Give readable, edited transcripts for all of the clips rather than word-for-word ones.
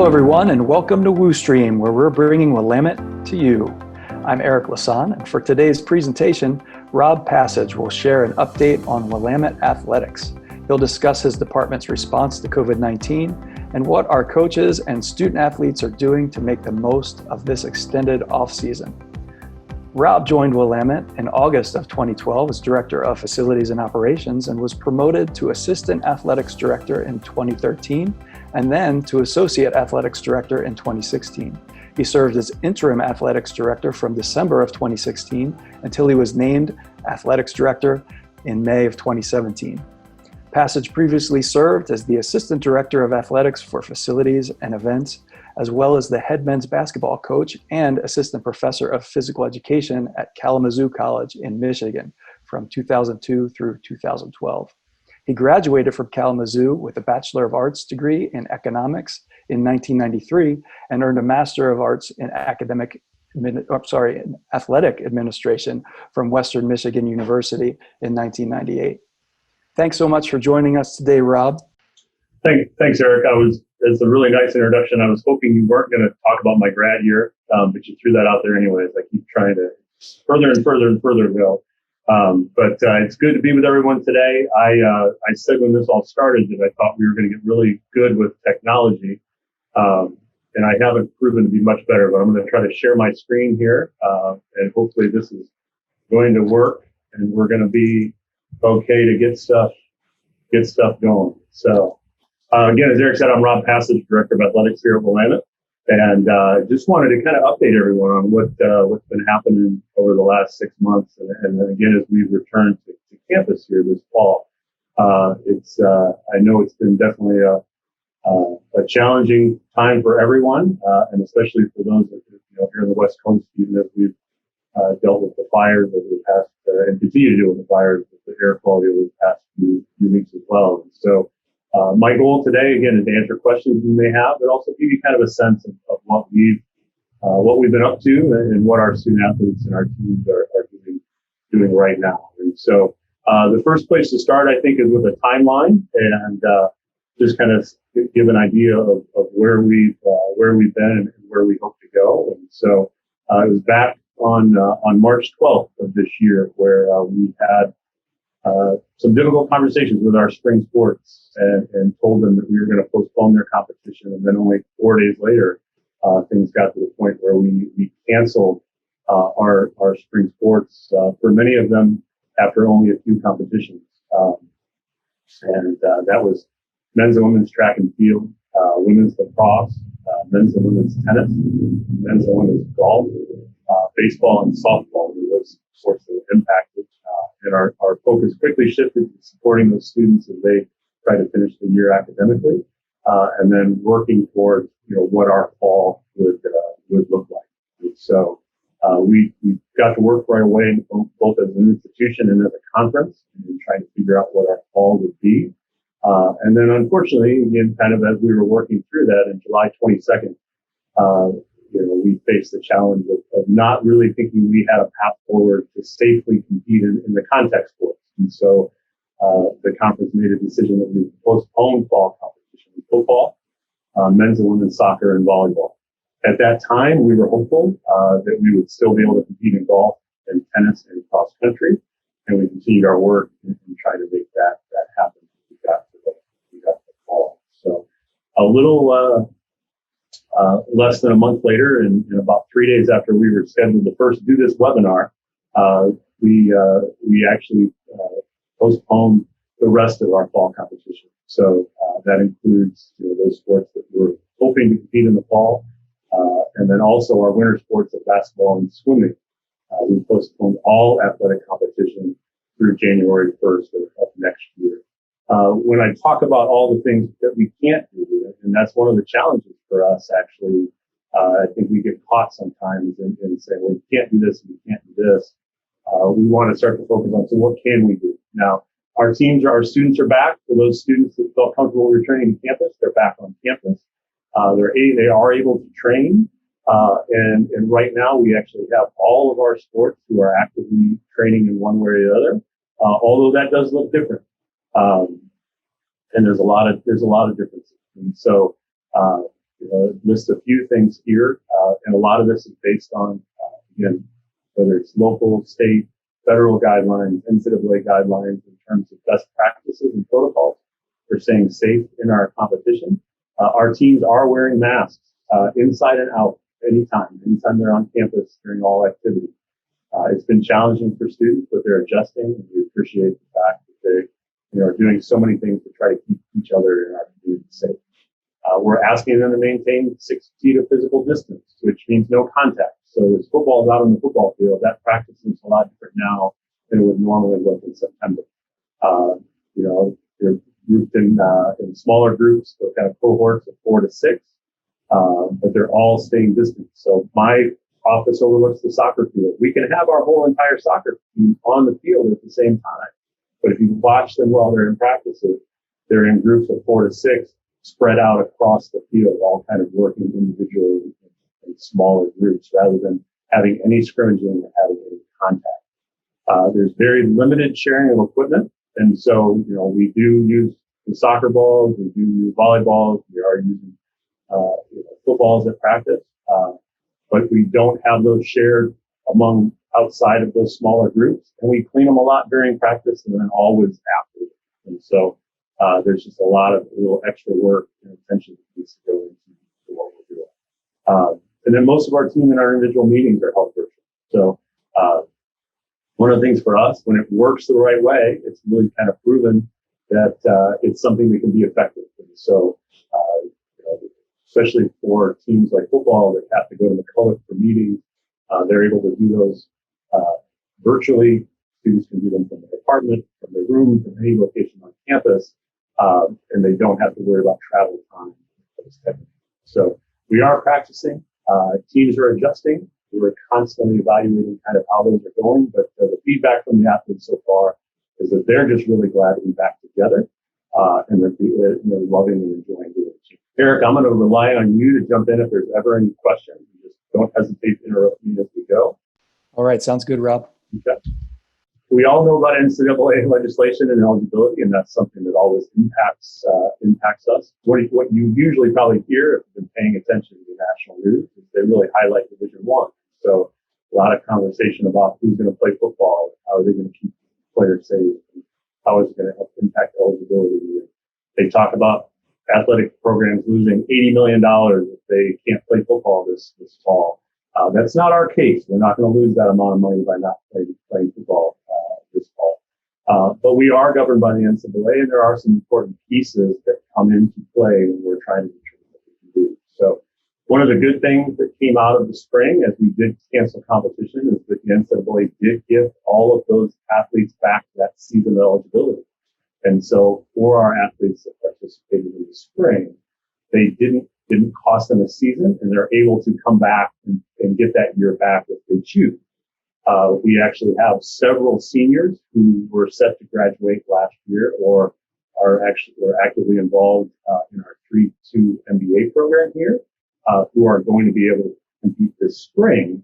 everyone, and welcome to WooStream, where we're bringing Willamette to you. I'm Eric Lasan, and for today's presentation, Rob Passage will share an update on Willamette Athletics. He'll discuss his department's response to COVID-19 and what our coaches and student athletes are doing to make the most of this extended off-season. Rob joined Willamette in August of 2012 as Director of Facilities and Operations and was promoted to Assistant Athletics Director in 2013 and then to Associate Athletics Director in 2016. He served as Interim Athletics Director from December of 2016 until he was named Athletics Director in May of 2017. Passage previously served as the Assistant Director of Athletics for Facilities and Events, as well as the head men's basketball coach and Assistant Professor of Physical Education at Kalamazoo College in Michigan from 2002 through 2012. He graduated from Kalamazoo with a Bachelor of Arts degree in Economics in 1993 and earned a Master of Arts in Athletic Administration from Western Michigan University in 1998. Thanks so much for joining us today, Rob. Thanks, Eric. It's a really nice introduction. I was hoping you weren't going to talk about my grad year, but you threw that out there anyways. I keep trying to further go. But it's good to be with everyone today. I said when this all started that I thought we were going to get really good with technology, and I haven't proven to be much better, but I'm going to try to share my screen here, and hopefully this is going to work, and we're going to be okay to get stuff going. So. Again, as Eric said, I'm Rob Passage, Director of Athletics here at Willamette, and just wanted to kind of update everyone on what's been happening over the last 6 months, and then again as we've returned to campus here this fall. I know it's been definitely a challenging time for everyone, and especially for those that, here in the West Coast, even as we've dealt with the fires over the past and continue to deal with the fires with the air quality over the past few weeks as well. And so. My goal today, again, is to answer questions you may have, but also give you kind of a sense of what we've been up to and what our student athletes and our teams are doing right now. And so the first place to start, I think, is with a timeline and just kind of give an idea of where we've been and where we hope to go. And so it was back on March 12th of this year where we had some difficult conversations with our spring sports and told them that we were going to postpone their competition. And then only 4 days later, things got to the point where we canceled our spring sports for many of them after only a few competitions. And that was men's and women's track and field, women's lacrosse, men's and women's tennis, men's and women's golf, baseball and softball were those sports that were impacted. And our focus quickly shifted to supporting those students as they try to finish the year academically, and then working towards what our fall would look like. And so we got to work right away, both as an institution and as a conference, and trying to figure out what our fall would be. And then, unfortunately, again, kind of as we were working through that, in July 22nd, we faced the challenge of not really thinking we had a path forward to safely compete in the contact sports. And so the conference made a decision that we would postpone fall competition in football, men's and women's soccer, and volleyball. At that time, we were hopeful that we would still be able to compete in golf and tennis and cross country, and we continued our work and tried to make that happen. We got to the fall. So a little less than a month later, and about 3 days after we were scheduled to first do this webinar, we actually postponed the rest of our fall competition. So that includes those sports that we're hoping to compete in the fall, and then also our winter sports of basketball and swimming. We postponed all athletic competition through January 1st of next year. When I talk about all the things that we can't do, and that's one of the challenges for us, actually, I think we get caught sometimes in saying, well, you can't do this and you can't do this. We want to start to focus on, so what can we do? Now, our students are back. For those students that felt comfortable returning to campus, they're back on campus. They are able to train. And right now we actually have all of our sports who are actively training in one way or the other. Although that does look different. And there's a lot of differences. And so, list a few things here, and a lot of this is based on, again, whether it's local, state, federal guidelines, NCAA guidelines in terms of best practices and protocols for staying safe in our competition. Our teams are wearing masks inside and out anytime they're on campus during all activities. It's been challenging for students, but they're adjusting, and we appreciate the fact that they are doing so many things to try to keep each other in our community safe. We're asking them to maintain 6 feet of physical distance, which means no contact. So as football's out on the football field, that practice looks a lot different now than it would normally look in September. They're grouped in smaller groups, so kind of cohorts of 4 to 6, but they're all staying distant. So my office overlooks the soccer field. We can have our whole entire soccer team on the field at the same time, but if you watch them while they're in practices, they're in groups of 4 to 6, spread out across the field, all kind of working individually in smaller groups rather than having any scrimmaging or having any contact. There's very limited sharing of equipment. And so, we do use the soccer balls, we do use volleyballs, we are using, footballs at practice. But we don't have those shared among outside of those smaller groups. And we clean them a lot during practice and then always after. And so, there's just a lot of little extra work and attention that needs to go into what we're doing. And then most of our team and our individual meetings are held virtual. So, one of the things for us, when it works the right way, it's really kind of proven that it's something that can be effective. And so, especially for teams like football that have to go to McCulloch for meetings, they're able to do those virtually. Students can do them from their apartment, from their room, from any location on campus, and they don't have to worry about travel time. So we are practicing. Teams are adjusting. We're constantly evaluating kind of how those are going, but the feedback from the athletes so far is that they're just really glad to be back together, and they're loving and enjoying doing it. Eric, I'm going to rely on you to jump in if there's ever any questions. Just don't hesitate to interrupt me as we go. All right, sounds good, Rob. Okay. We all know about NCAA legislation and eligibility, and that's something that always impacts us. What you usually probably hear if you've been paying attention to the national news is they really highlight Division I. So a lot of conversation about who's going to play football, how are they going to keep players safe, and how is it going to help impact eligibility. They talk about athletic programs losing $80 million if they can't play football this fall. That's not our case. We're not going to lose that amount of money by not playing football this fall. But we are governed by the NCAA, and there are some important pieces that come into play when we're trying to determine what we can do. So one of the good things that came out of the spring, as we did cancel competition, is that the NCAA did give all of those athletes back that season eligibility. And so for our athletes that participated in the spring, they didn't cost them a season, and they're able to come back and get that year back if they choose. We actually have several seniors who were set to graduate last year or are actively involved in our 3-2 MBA program here, who are going to be able to compete this spring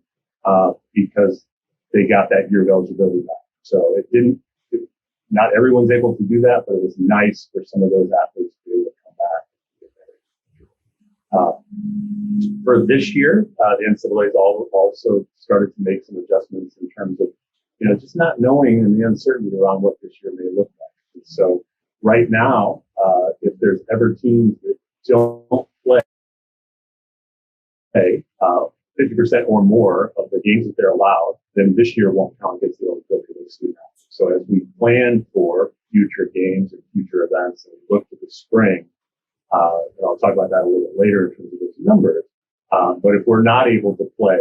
because they got that year of eligibility back. So not everyone's able to do that, but it was nice for some of those athletes to be able to come back. For this year, the NCAA has also started to make some adjustments in terms of, just not knowing and the uncertainty around what this year may look like. And so right now, if there's ever teams that don't play 50% or more of the games that they're allowed, then this year won't count against the eligibility of those students. So as we plan for future games and future events and we look to the spring, and I'll talk about that a little bit later in terms of those numbers. But if we're not able to play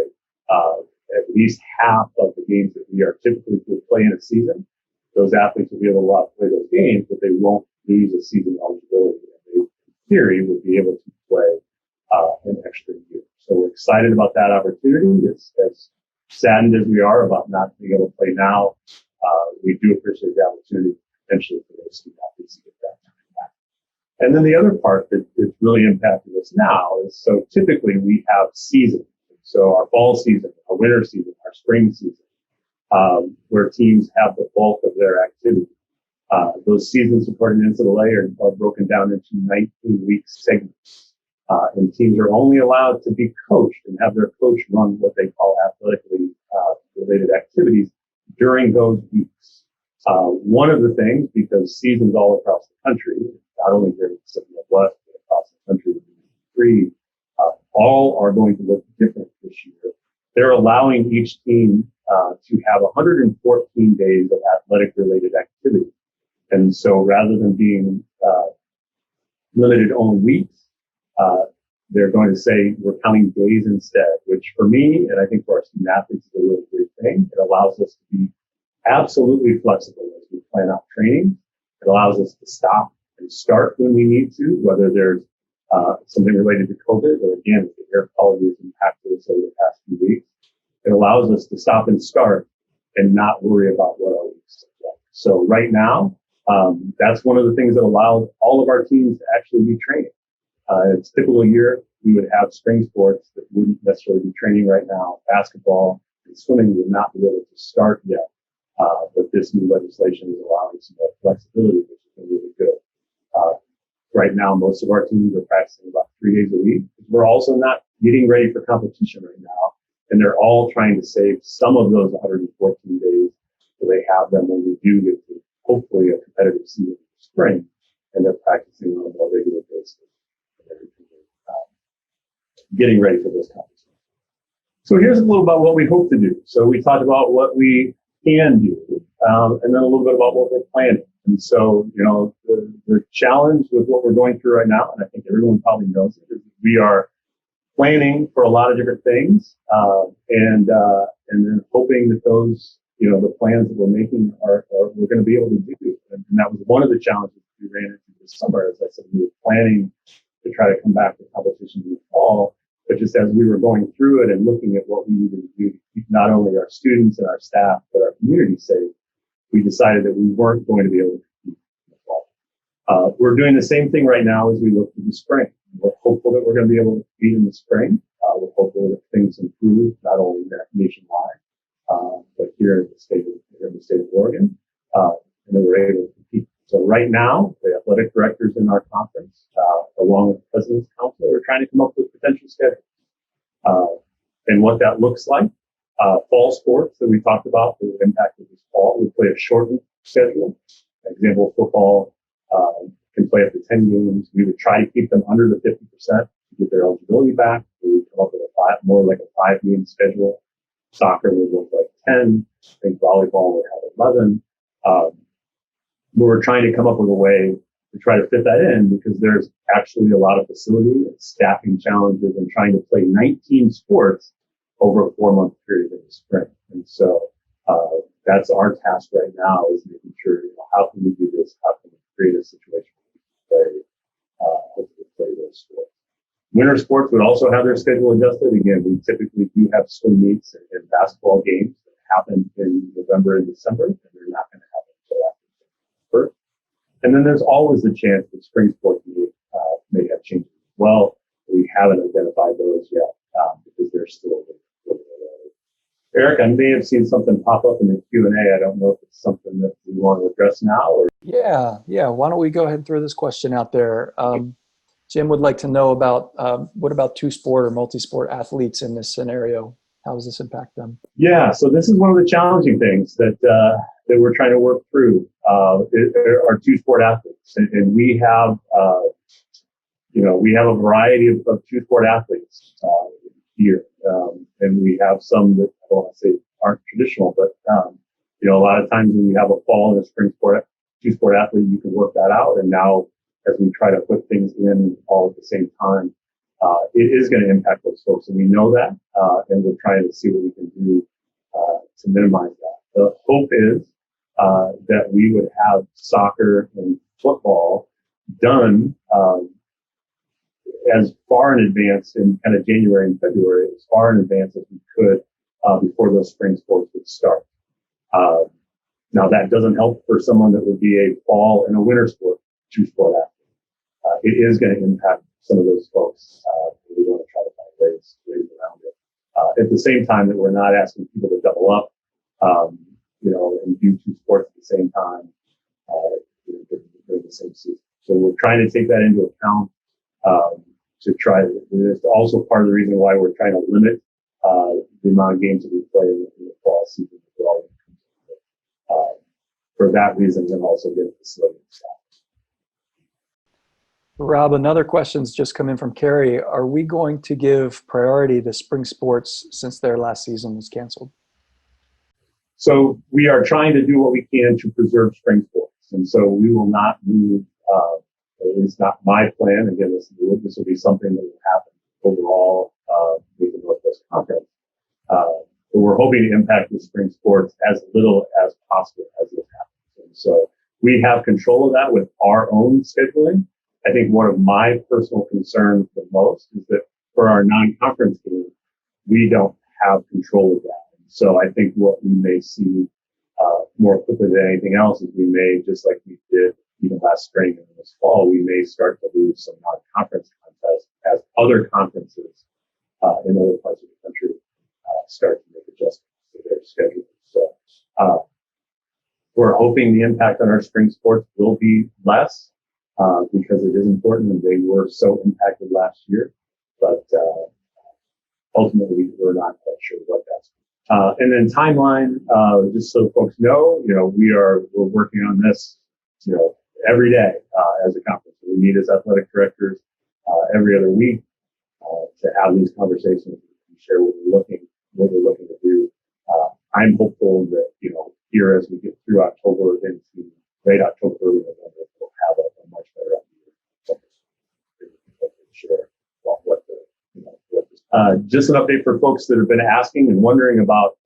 at least half of the games that we are typically to play in a season, those athletes will be able to play those games, but they won't lose a season eligibility. They, in theory, would be able to play an extra year. So we're excited about that opportunity. As saddened as we are about not being able to play now, we do appreciate the opportunity potentially for those student athletes to get that time back. And then the other part that is really impacting us now is, so typically we have seasons. So our fall season, our winter season, our spring season, where teams have the bulk of their activity. Those seasons, according to NCAA, are broken down into 19-week segments. And teams are only allowed to be coached and have their coach run what they call athletically related activities during those weeks. One of the things, because seasons all across the country, not only here in the Pacific Northwest, but across the country, all are going to look different this year. They're allowing each team to have 114 days of athletic-related activity. And so rather than being limited on weeks, they're going to say we're counting days instead, which for me, and I think for our student athletes, is a really great thing. It allows us to be absolutely flexible as we plan out training. It allows us to stop and start when we need to, whether there's something related to COVID or, again, the air quality has impacted us over the past few weeks. It allows us to stop and start and not worry about what our weeks look like. So right now, that's one of the things that allows all of our teams to actually be training. It's typical year, we would have spring sports that wouldn't necessarily be training right now. Basketball and swimming would not be able to start yet. But this new legislation is allowing some more flexibility, which is really good. Right now, most of our teams are practicing about 3 days a week. We're also not getting ready for competition right now. And they're all trying to save some of those 114 days so they have them when we do get to hopefully a competitive season in the spring. And they're practicing on a more regular basis. Getting ready for those competitions. So here's a little about what we hope to do. So we talked about what we can do, and then a little bit about what we're planning. And so, the challenge with what we're going through right now, and I think everyone probably knows it, is we are planning for a lot of different things, and then hoping that those, the plans that we're making are we're going to be able to do. And that was one of the challenges we ran into this summer. As I said, we were planning to try to come back to competition in the fall, but just as we were going through it and looking at what we needed to do to keep not only our students and our staff, but our community safe, we decided that we weren't going to be able to compete in the fall. We're doing the same thing right now as we look to the spring. We're hopeful that we're going to be able to compete in the spring. We're hopeful that things improve, not only nationwide, but here in the state of Oregon, and that we're able to compete. So right now, the athletic directors in our conference, along with the President's Council, are trying to come up with potential schedules. And what that looks like. Fall sports that we talked about that were impacted this fall, we play a shortened schedule. For example, football can play up to 10 games. We would try to keep them under the 50% to get their eligibility back. We would come up with more like a 5-game schedule. Soccer would look like 10. I think volleyball would have 11. We're trying to come up with a way to try to fit that in because there's actually a lot of facility and staffing challenges and trying to play 19 sports over a 4-month period in the spring. And so that's our task right now, is making sure, how can we do this? How can we create a situation where we hopefully play those sports? Winter sports would also have their schedule adjusted. Again, we typically do have swim meets and basketball games that happen in November and December, and they're not going to happen until after December 1st. And then there's always the chance that spring sports may have changes as well. We haven't identified those yet because they're still Eric, I may have seen something pop up in the Q&A. I don't know if it's something that we want to address now. Or Yeah. Why don't we go ahead and throw this question out there? Jim would like to know about what about two-sport or multi-sport athletes in this scenario? How does this impact them? Yeah, so this is one of the challenging things that we're trying to work through. Are two-sport athletes, and we have a variety of two-sport athletes here. And we have some that I don't want to say aren't traditional, but a lot of times when you have a fall and a spring sport, two-sport athlete, you can work that out. And now, as we try to put things in all at the same time, it is going to impact those folks, and we know that, and we're trying to see what we can do to minimize that. The hope is that we would have soccer and football done as far in advance in kind of January and February, as far in advance as we could before those spring sports would start. Now, that doesn't help for someone that would be a fall and a winter sport, two-sport athlete. It is going to impact some of those folks. We want to try to find ways around it. At the same time that we're not asking people to double up, and do two sports at the same time during the same season. So we're trying to take that into account. to try. It's also part of the reason why we're trying to limit the amount of games that we play in the fall season as well. For that reason, and also get the facility staff. Rob, another question's just come in from Carrie. Are we going to give priority to spring sports since their last season was canceled? So we are trying to do what we can to preserve spring sports. And so we will not move, at least not my plan. Again, this will be something that will happen overall with the Northwest Conference. But we're hoping to impact the spring sports as little as possible as this happens. And so we have control of that with our own scheduling. I think one of my personal concerns the most is that for our non-conference games, we don't have control of that. And so I think what we may see more quickly than anything else is we may, just like we did even last spring and this fall, we may start to lose some non-conference contests as other conferences in other parts of the country start to make adjustments to their schedule. So we're hoping the impact on our spring sports will be less. Because it is important and they were so impacted last year, but ultimately we're not quite sure what that's. And then timeline, just so folks know, we're working on this, every day as a conference. We meet as athletic directors every other week to have these conversations and share what we're looking to do. I'm hopeful that here as we get through October into late October, early November, we'll have a much better idea. Share just an update for folks that have been asking and wondering about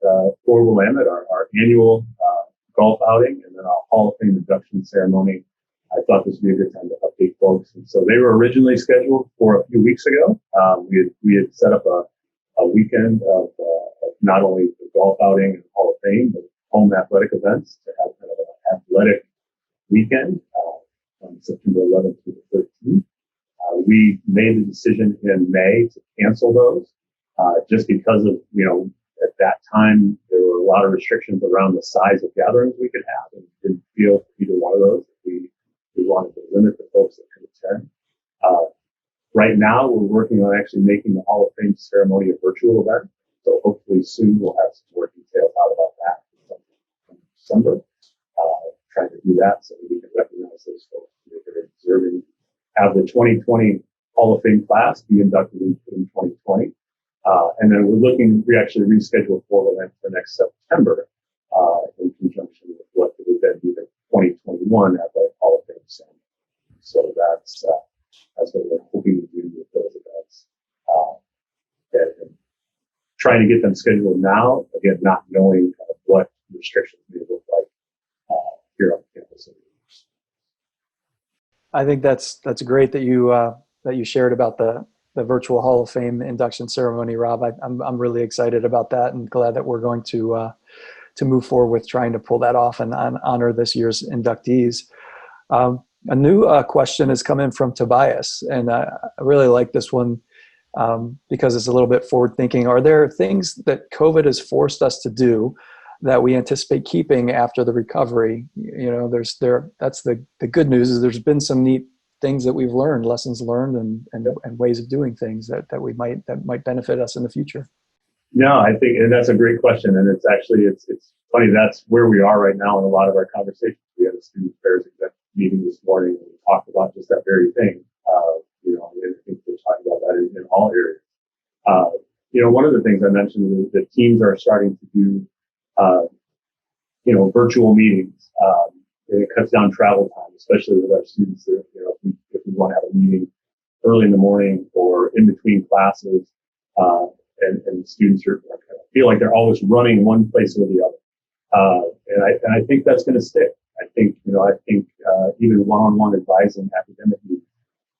for Willamette, our annual golf outing and then our Hall of Fame induction ceremony. I thought this would be a good time to update folks. And so they were originally scheduled for a few weeks ago. We had set up a weekend of not only the golf outing and Hall of Fame, but home athletic events to have kind of an athletic weekend on September 11th through the 13th. We made the decision in May to cancel those just because of, at that time, there were a lot of restrictions around the size of gatherings we could have, and didn't feel for either one of those. We wanted to limit the folks that could attend. Right now, we're working on actually making the Hall of Fame ceremony a virtual event. So hopefully soon we'll have some more details out about that in December. Trying to do that so we can recognize those folks that are deserving. Have the 2020 Hall of Fame class be inducted in 2020. And then we actually rescheduled for event for next September in conjunction with what would then be the 2021 Athletic Hall of Fame ceremony. So that's what we're hoping to do with those events. And trying to get them scheduled now, again, not knowing kind of what restrictions may look like here on campus. I think that's great that you shared about the virtual Hall of Fame induction ceremony, Rob. I'm really excited about that and glad that we're going to move forward with trying to pull that off and honor this year's inductees. A new question has come in from Tobias, and I really like this one because it's a little bit forward thinking. Are there things that COVID has forced us to do that we anticipate keeping after the recovery? That's the good news is there's been some neat things that we've learned, lessons learned and ways of doing things that might benefit us in the future. No, I think, and that's a great question. And it's funny. That's where we are right now in a lot of our conversations. We had a student affairs executive meeting this morning and we talked about just that very thing. And I think we're talking about that in all areas. One of the things I mentioned is that teams are starting to do virtual meetings. And it cuts down travel time, especially with our students. That, if we want to have a meeting early in the morning or in between classes, and students feel like they're always running one place or the other. And I think that's going to stick. I think even one-on-one advising academically,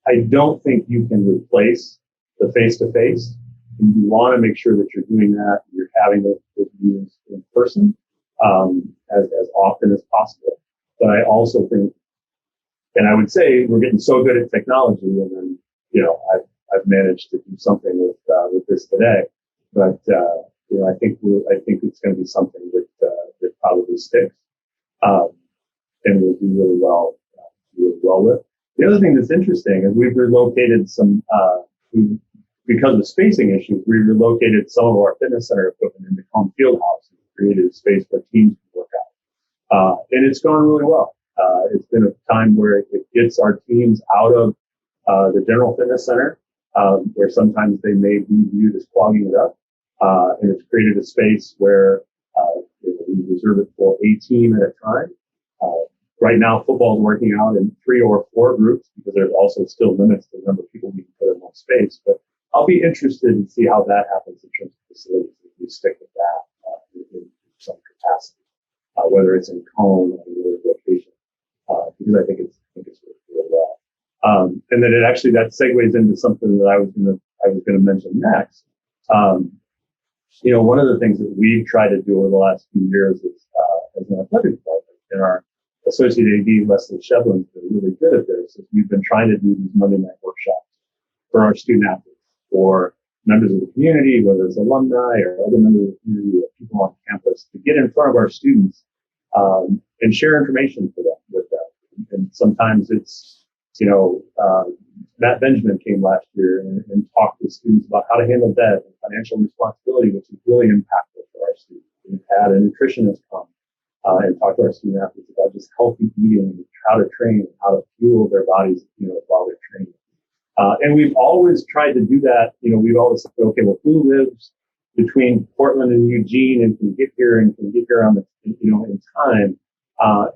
I don't think you can replace the face-to-face. And you want to make sure that you're doing that. You're having those meetings in person as often as possible. But I also think, and I would say we're getting so good at technology, and then I've managed to do something with this today. But I think it's going to be something that probably sticks, and we'll do really well with. The other thing that's interesting is we've relocated some because of spacing issues, we relocated some of our fitness center equipment into Cone Fieldhouse and created a space where teams can work out. And it's gone really well. It's been a time where it gets our teams out of the general fitness center, where sometimes they may be viewed as clogging it up. And it's created a space where we reserve it for a team at a time. Right now, football is working out in 3 or 4 groups because there's also still limits to the number of people we can put in one space. But I'll be interested in see how that happens in terms of facilities if we stick with that in some capacity, whether it's in Cone or another location, because I think it's worked really well. And then that segues into something that I was going to mention next. One of the things that we've tried to do over the last few years is, as an athletic department, and our associate AD, Leslie Shevlin's been really good at this, is we've been trying to do these Monday night workshops for our student athletes, or members of the community, whether it's alumni or other members of the community or people on campus, to get in front of our students and share information with them. And sometimes it's, Matt Benjamin came last year and talked to students about how to handle debt and financial responsibility, which is really impactful for our students. We've had a nutritionist come and talk to our student athletes about just healthy eating and how to train, how to fuel their bodies, while they're training. And we've always tried to do that. We've always said, okay, well, who lives between Portland and Eugene and can get here on the, in time.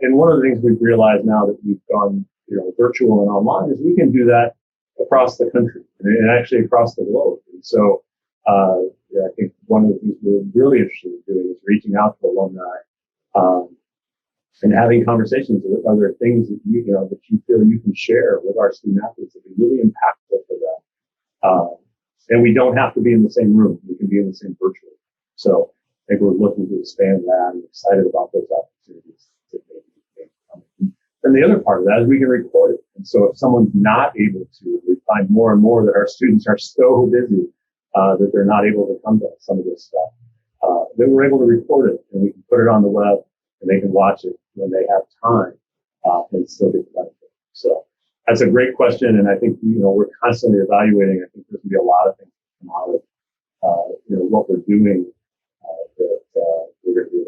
And one of the things we've realized now that we've gone, virtual and online is we can do that across the country and actually across the globe. And so, I think one of the things we're really interested in doing is reaching out to alumni, and having conversations with other things that that you feel you can share with our student athletes that be really impactful for them. And we don't have to be in the same room. We can be in the same virtual. So I think we're looking to expand that and excited about those opportunities. And the other part of that is we can record it. And so if someone's not able to, we find more and more that our students are so busy that they're not able to come to some of this stuff. Then we're able to record it and we can put it on the web and they can watch it when they have time and still get the benefit. So that's a great question. And I think, we're constantly evaluating. I think there's going to be a lot of things that come out of, what we're doing that we're going to do.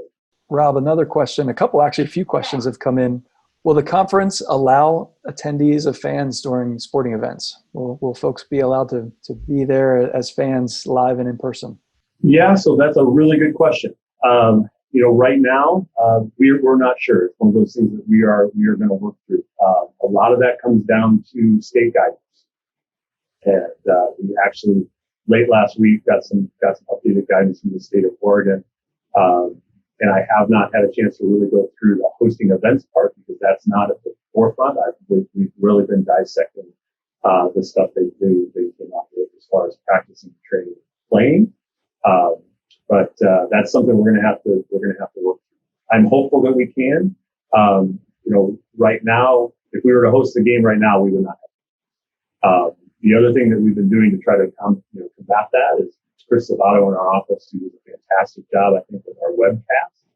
Rob, another question, a few questions have come in. Will the conference allow attendees of fans during sporting events? Will folks be allowed to be there as fans live and in person? Yeah, so that's a really good question. Right now, we're not sure. It's one of those things that we are going to work through. A lot of that comes down to state guidance. And we actually, late last week, got some updated guidance from the state of Oregon. And I have not had a chance to really go through the hosting events part because that's not at the forefront. We've really been dissecting the stuff they came up with as far as practicing, training, playing. But that's something we're going to have to work through. I'm hopeful that we can. Right now, if we were to host the game right now, we would not have. The other thing that we've been doing to try to combat that is Chris Savato in our office, who does a fantastic job, I think, with our webcast.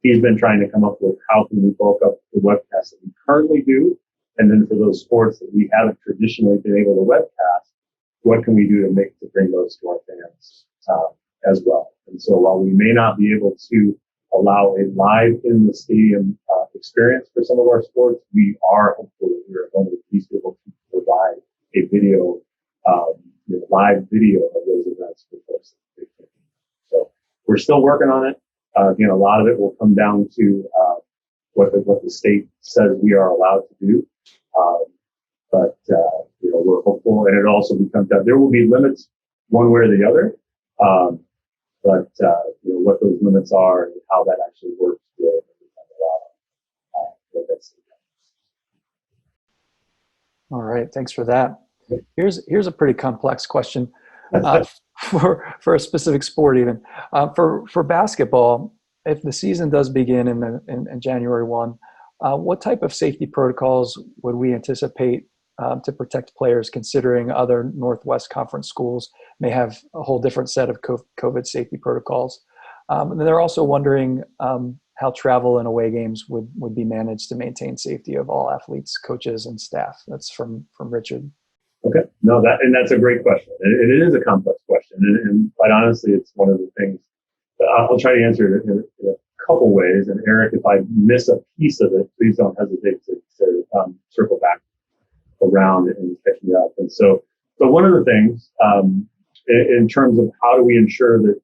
He's been trying to come up with how can we bulk up the webcasts that we currently do, and then for those sports that we haven't traditionally been able to webcast, what can we do to bring those to our fans as well? And so while we may not be able to allow a live in the stadium experience for some of our sports, we are hopeful that we're going to at least be able to provide a video, live video of those events for folks. So we're still working on it. A lot of it will come down to what the state says we are allowed to do. But we're hopeful, and it also becomes that there will be limits one way or the other. But what those limits are and how that actually works will become a lot of that's. All right, thanks for that. Here's a pretty complex question for a specific sport even. For basketball, if the season does begin in January 1, what type of safety protocols would we anticipate to protect players, considering other Northwest Conference schools may have a whole different set of COVID safety protocols? And they're also wondering how travel and away games would be managed to maintain safety of all athletes, coaches, and staff. That's from Richard. Okay. No, that's a great question. It is a complex question. And quite honestly, it's one of the things that I'll try to answer it in a couple ways. And Eric, if I miss a piece of it, please don't hesitate to circle back around and catch me up. And so one of the things, in terms of how do we ensure that,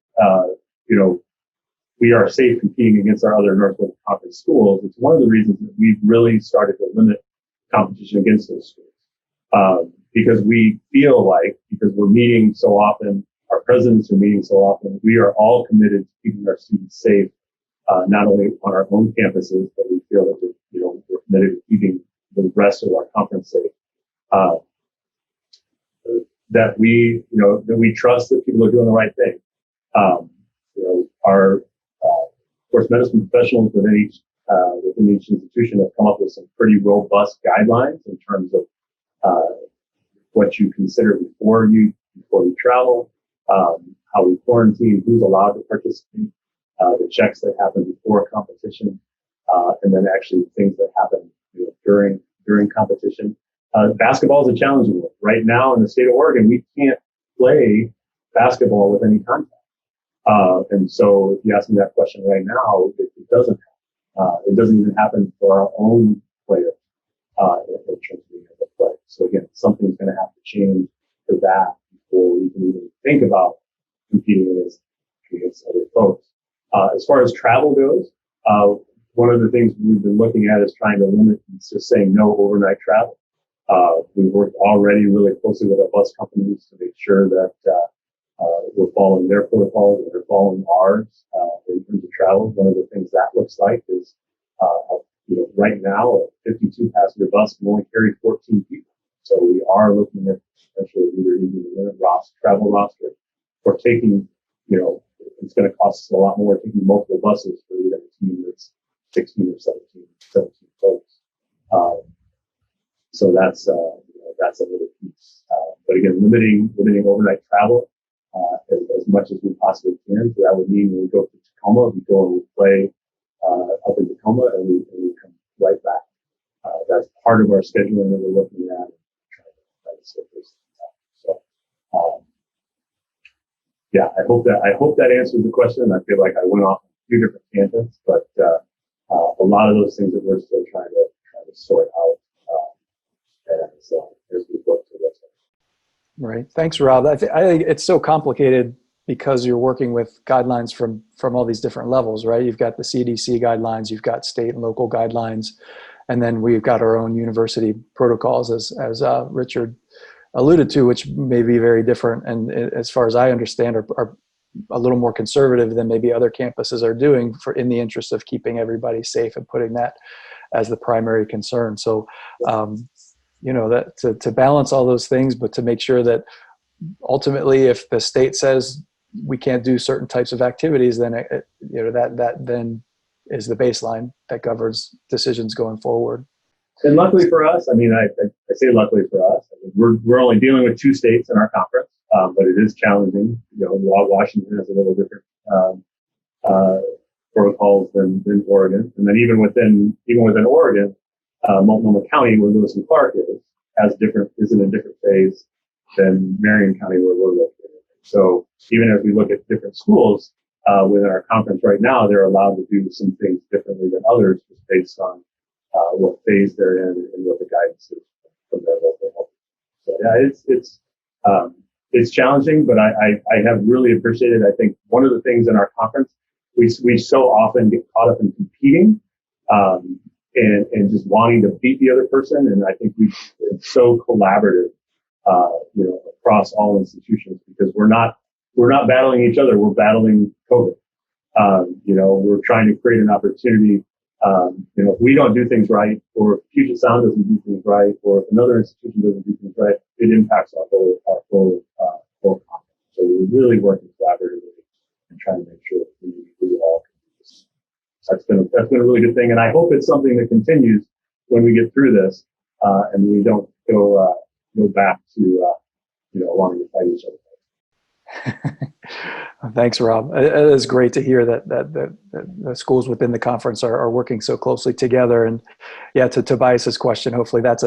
we are safe competing against our other Northwest Conference schools, it's one of the reasons that we've really started to limit competition against those schools. Because we feel like, because we're meeting so often, our presidents are meeting so often, we are all committed to keeping our students safe, not only on our own campuses, but we feel that we're committed to keeping the rest of our conference safe. That we trust that people are doing the right thing. Our course medicine professionals within each institution have come up with some pretty robust guidelines in terms of what you consider before you travel, how we quarantine, who's allowed to participate, the checks that happen before competition, and then actually things that happen during competition. Basketball is a challenging one. Right now in the state of Oregon, we can't play basketball with any contact. And so if you ask me that question right now, it doesn't happen. It doesn't even happen for our own players in terms of being able to play. So again, something's going to have to change for that before we can even think about competing against other folks. As far as travel goes, one of the things we've been looking at is trying to limit, just saying no overnight travel. We've worked already really closely with our bus companies to make sure that we're following their protocols and they're following ours in terms of travel. One of the things that looks like is, right now, a 52 passenger bus can only carry 14 people. So we are looking at potentially either using a limit travel roster or taking, it's going to cost us a lot more taking multiple buses for even a team that's 16 or 17 folks. So that's another piece. But again, limiting overnight travel as much as we possibly can. So that would mean when we go to Tacoma, we go and we play up in Tacoma and we come right back. That's part of our scheduling that we're looking at. Trying to sort those things out. So I hope that answers the question. I feel like I went off on a few different tangents, but a lot of those things that we're still trying to sort out as we work through this. Right. Thanks, Rob. I think it's so complicated because you're working with guidelines from all these different levels, right? You've got the CDC guidelines, you've got state and local guidelines, and then we've got our own university protocols, as Richard alluded to, which may be very different, and as far as I understand, are a little more conservative than maybe other campuses are doing in the interest of keeping everybody safe and putting that as the primary concern. So, that to balance all those things, but to make sure that ultimately, if the state says we can't do certain types of activities, then that then is the baseline that governs decisions going forward. And luckily for us, I say luckily for us, we're only dealing with 2 states in our conference, but it is challenging. Washington has a little different protocols than Oregon, and then even within Oregon, Multnomah County, where Lewis and Clark is in a different phase than Marion County, where we're located. So even as we look at different schools within our conference right now, they're allowed to do some things differently than others, just based on what phase they're in and what the guidance is from their local health. So yeah, it's challenging, but I have really appreciated. I think one of the things in our conference, we so often get caught up in competing and just wanting to beat the other person, and I think it's so collaborative, across all institutions, because we're not battling each other, we're battling COVID. We're trying to create an opportunity. If we don't do things right, or if Puget Sound doesn't do things right, or if another institution doesn't do things right, it impacts our whole conference. So we're really working collaboratively and trying to make sure that we all can do this. That's been a really good thing, and I hope it's something that continues when we get through this, and we don't go back to wanting to fight each other. Thanks, Rob. It is great to hear that the schools within the conference are working so closely together. And yeah, to Tobias's question, hopefully that's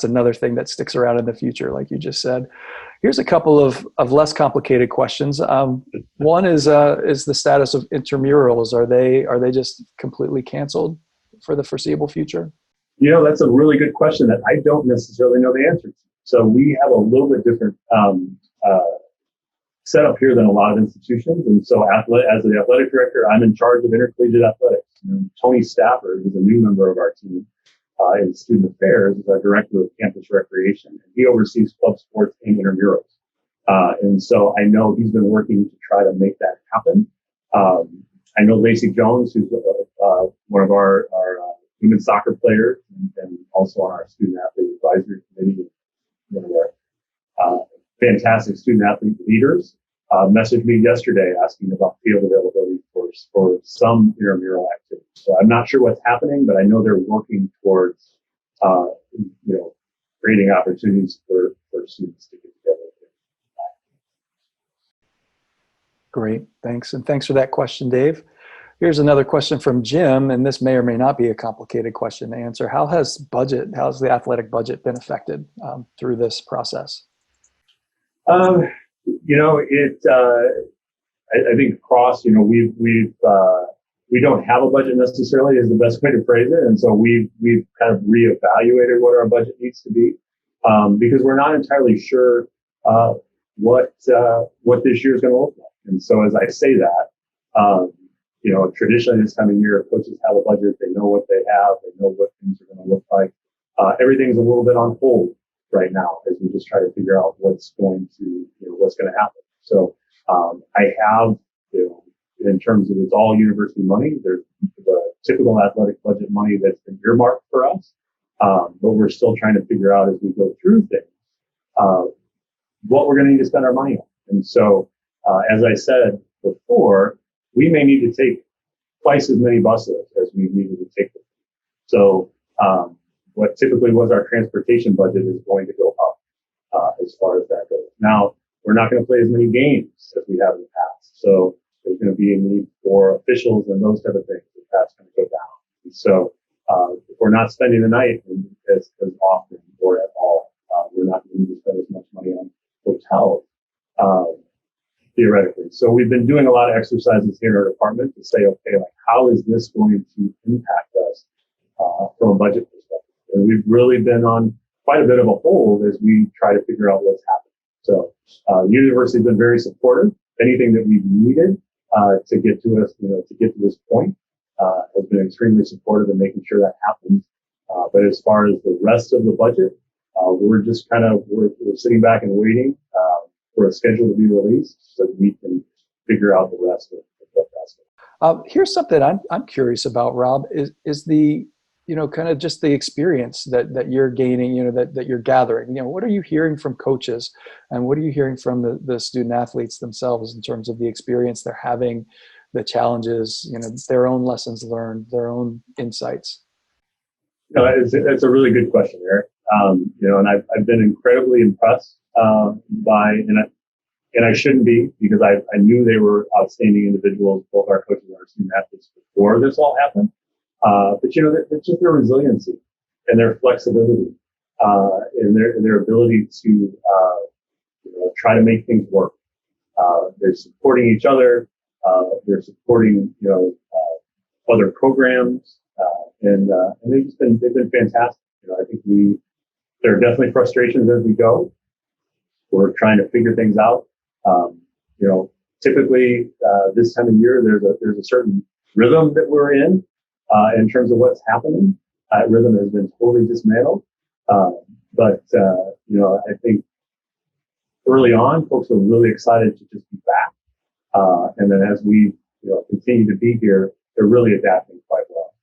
another thing that sticks around in the future, like you just said. Here's a couple of less complicated questions. One is the status of intramurals. Are they just completely canceled for the foreseeable future? That's a really good question that I don't necessarily know the answer to. So we have a little bit different setup here than a lot of institutions. And so as the athletic director, I'm in charge of intercollegiate athletics. Tony Stafford, who's a new member of our team in student affairs, is our director of campus recreation. And he oversees club sports and intramurals. And so I know he's been working to try to make that happen. I know Lacey Jones, who's one of our women's soccer players and also on our student athlete advisory committee, one of our fantastic student athlete leaders, messaged me yesterday asking about field availability for some intramural activity. So I'm not sure what's happening, but I know they're working towards, creating opportunities for students to get together. Great, thanks. And thanks for that question, Dave. Here's another question from Jim, and this may or may not be a complicated question to answer. How's the athletic budget been affected through this process? I think across, we don't have a budget necessarily is the best way to phrase it. And so we've kind of reevaluated what our budget needs to be, because we're not entirely sure, what this year is going to look like. And so as I say that, traditionally this time of year, coaches have a budget. They know what they have. They know what things are going to look like. Everything's a little bit on hold right now as we just try to figure out what's going to happen. So I have, in terms of it's all university money, there's the typical athletic budget money that's been earmarked for us. But we're still trying to figure out as we go through things, what we're going to need to spend our money on. And so, as I said before, we may need to take twice as many buses as we needed to take them. So, what typically was our transportation budget is going to go up, as far as that goes. Now, we're not going to play as many games as we have in the past. So there's going to be a need for officials and those type of things. That's going to go down. And so, if we're not spending the night as often or at all, we're not going to need to spend as much money on hotels, theoretically. So we've been doing a lot of exercises here in our department to say, okay, like how is this going to impact us, from a budget perspective? And we've really been on quite a bit of a hold as we try to figure out what's happening. So, the university has been very supportive. Anything that we've needed, to get to us, to get to this point, has been extremely supportive in making sure that happens. But as far as the rest of the budget, we're just we're sitting back and waiting, for a schedule to be released so that we can figure out the rest of what that's. Here's something I'm curious about, Rob, is the, kind of just the experience that you're gaining, that you're gathering. What are you hearing from coaches and what are you hearing from the student athletes themselves in terms of the experience they're having, the challenges, their own lessons learned, their own insights? It's a really good question, Eric. And I've been incredibly impressed, by, and I shouldn't be, because I knew they were outstanding individuals, both our coaches and our student athletes, before this all happened. But it's just their resiliency and their flexibility, and their ability to, try to make things work. They're supporting each other. They're supporting, other programs, and they've been fantastic. I think there are definitely frustrations as we go. We're trying to figure things out. Typically, this time of year, there's a certain rhythm that we're in terms of what's happening. That rhythm has been totally dismantled. But I think early on, folks were really excited to just be back. And then as we, continue to be here, they're really adapting quite well.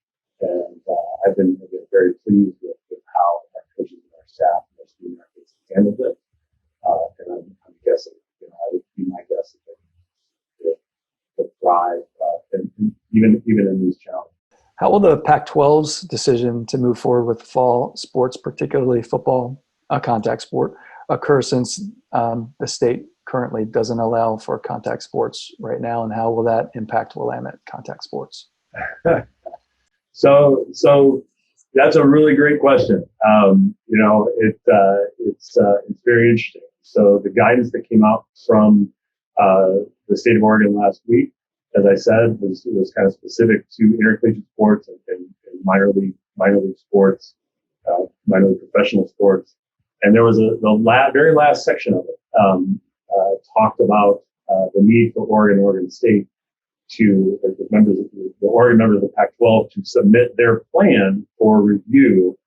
And I've been very pleased with how our coaches and our staff and our student athletes handled it. And I'm guessing, I would be my guess that they thrive, and even in these challenges. How will the Pac-12's decision to move forward with fall sports, particularly football, a contact sport, occur since the state currently doesn't allow for contact sports right now, and how will that impact Willamette contact sports? So that's a really great question. It's very interesting. So the guidance that came out from the state of Oregon last week, as I said, was kind of specific to intercollegiate sports and minor league sports, minor league professional sports. And there was the very last section of it talked about the need for Oregon State to the Oregon members of the Pac-12 to submit their plan for review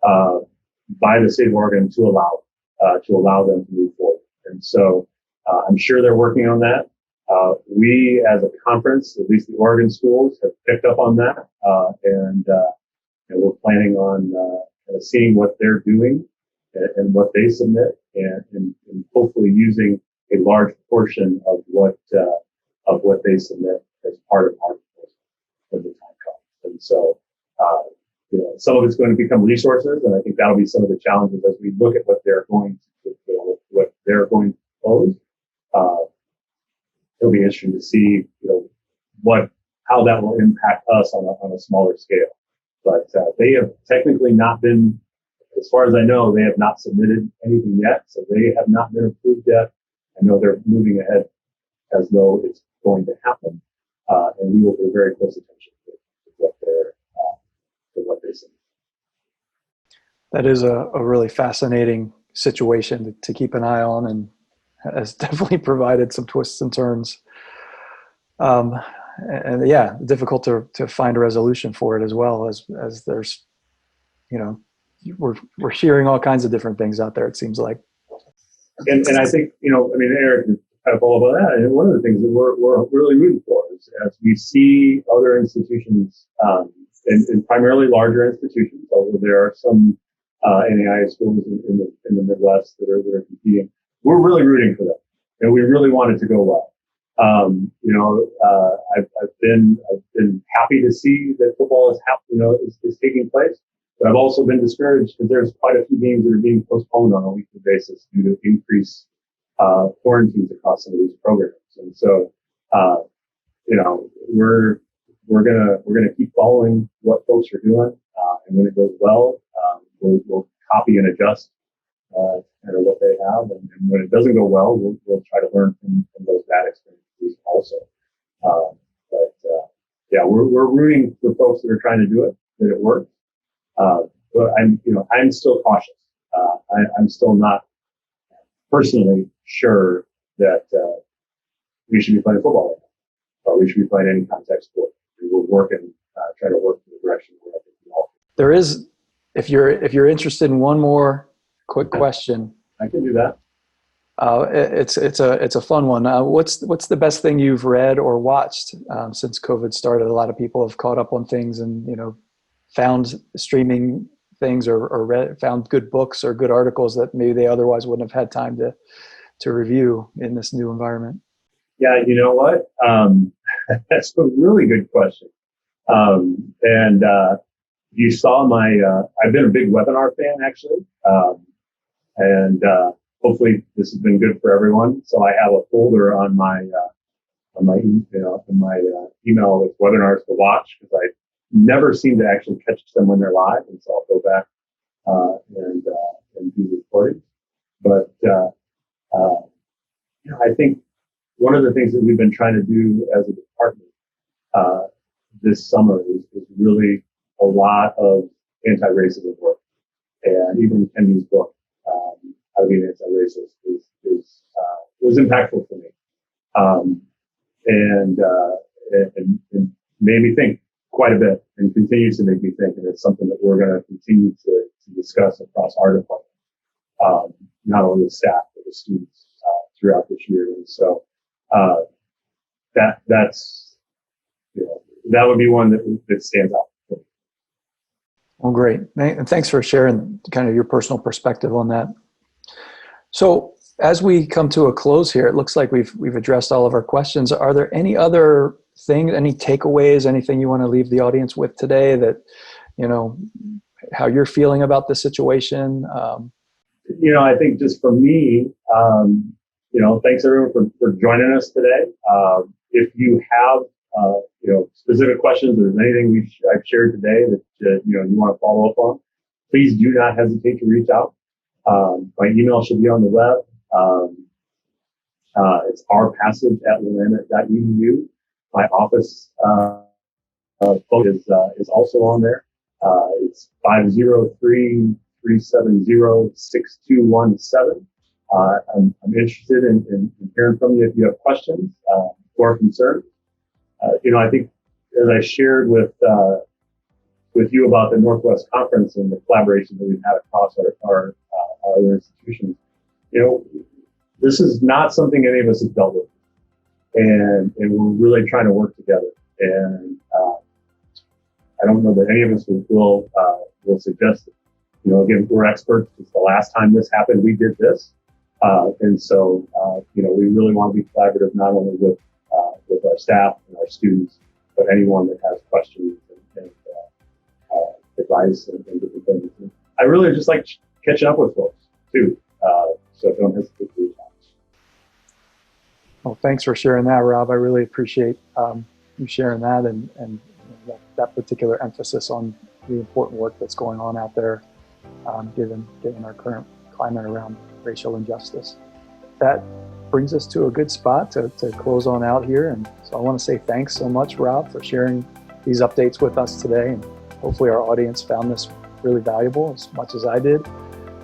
by the state of Oregon to allow them to move forward. And so I'm sure they're working on that. We, as a conference, at least the Oregon schools, have picked up on that, and we're planning on seeing what they're doing and what they submit, and hopefully using a large portion of what they submit as part of our proposal when the time comes. And so, some of it's going to become resources, and I think that'll be some of the challenges as we look at what they're going to propose. It'll be interesting to see, how that will impact us on a smaller scale. But they have technically not been, as far as I know, they have not submitted anything yet, so they have not been approved yet. I know they're moving ahead as though it's going to happen, and we will pay very close attention to what they say. That is a really fascinating situation to keep an eye on, and has definitely provided some twists and turns. And yeah, difficult to find a resolution for it as well, as there's, we're hearing all kinds of different things out there, it seems like. And I think, Eric, kind of follow up on that. And one of the things that we're really rooting for is as we see other institutions, and primarily larger institutions, although there are some NAIA schools in the Midwest that are competing, we're really rooting for them, and we really want it to go well. I've been happy to see that football is taking place, but I've also been discouraged because there's quite a few games that are being postponed on a weekly basis due to increased quarantines across some of these programs. And so, we're gonna keep following what folks are doing, and when it goes well, we'll copy and adjust kind of what they have, and when it doesn't go well, we'll try to learn from those bad experiences also. We're rooting for folks that are trying to do it, that it works. But I'm still cautious. I'm still not personally sure that we should be playing football right now, or we should be playing any contact sport. We're working, trying to work in the direction where I think we all. There is, if you're interested in one more quick question, I can do that. It's a fun one. What's the best thing you've read or watched since COVID started? A lot of people have caught up on things and found streaming things or found good books or good articles that maybe they otherwise wouldn't have had time to review in this new environment. Yeah, you know what? That's a really good question. And you saw I've been a big webinar fan actually. And hopefully this has been good for everyone. So I have a folder on my email with webinars to watch, because I never seem to actually catch them when they're live, and so I'll go back and do recordings. But I think one of the things that we've been trying to do as a department this summer is really a lot of anti-racism work, and even Kenny's book, How to Be an Anti-Racist, was impactful for me, and made me think quite a bit, and continues to make me think, and it's something that we're going to continue to discuss across our department, not only the staff but the students throughout this year. And so that would be one that stands out. Well, great. And thanks for sharing kind of your personal perspective on that. So as we come to a close here, it looks like we've addressed all of our questions. Are there any other things, any takeaways, anything you want to leave the audience with today that, how you're feeling about the situation? I think just for me, thanks everyone for joining us today. If you have, specific questions, or there's anything I've shared today that, you want to follow up on, please do not hesitate to reach out. My email should be on the web. It's rpassage@willamette.edu. My office phone is also on there. It's 503-370-6217. I'm interested in hearing from you if you have questions or concerns. I think as I shared with you about the Northwest Conference and the collaboration that we've had across our other institutions, this is not something any of us have dealt with, and we're really trying to work together. And I don't know that any of us will suggest it. Again, we're experts. It's the last time this happened, we did this, and so we really want to be collaborative, not only with our staff and our students, but anyone that has questions and advice and different things. And I really just like catching up with folks too, so don't hesitate to reach out. Well, thanks for sharing that, Rob. I really appreciate you sharing that and that particular emphasis on the important work that's going on out there, given our current climate around racial injustice. That brings us to a good spot to close on out here. And so I want to say thanks so much, Rob, for sharing these updates with us today. And hopefully our audience found this really valuable as much as I did.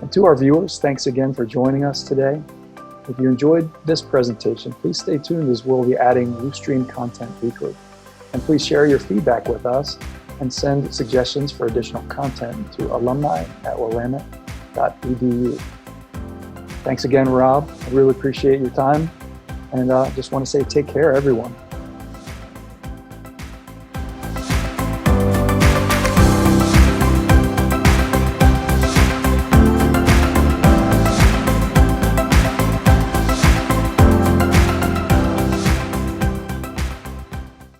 And to our viewers, thanks again for joining us today. If you enjoyed this presentation, please stay tuned as we'll be adding Ustream content weekly. And please share your feedback with us and send suggestions for additional content to alumni@willamette.edu. Thanks again, Rob. I really appreciate your time. And just want to say take care, everyone.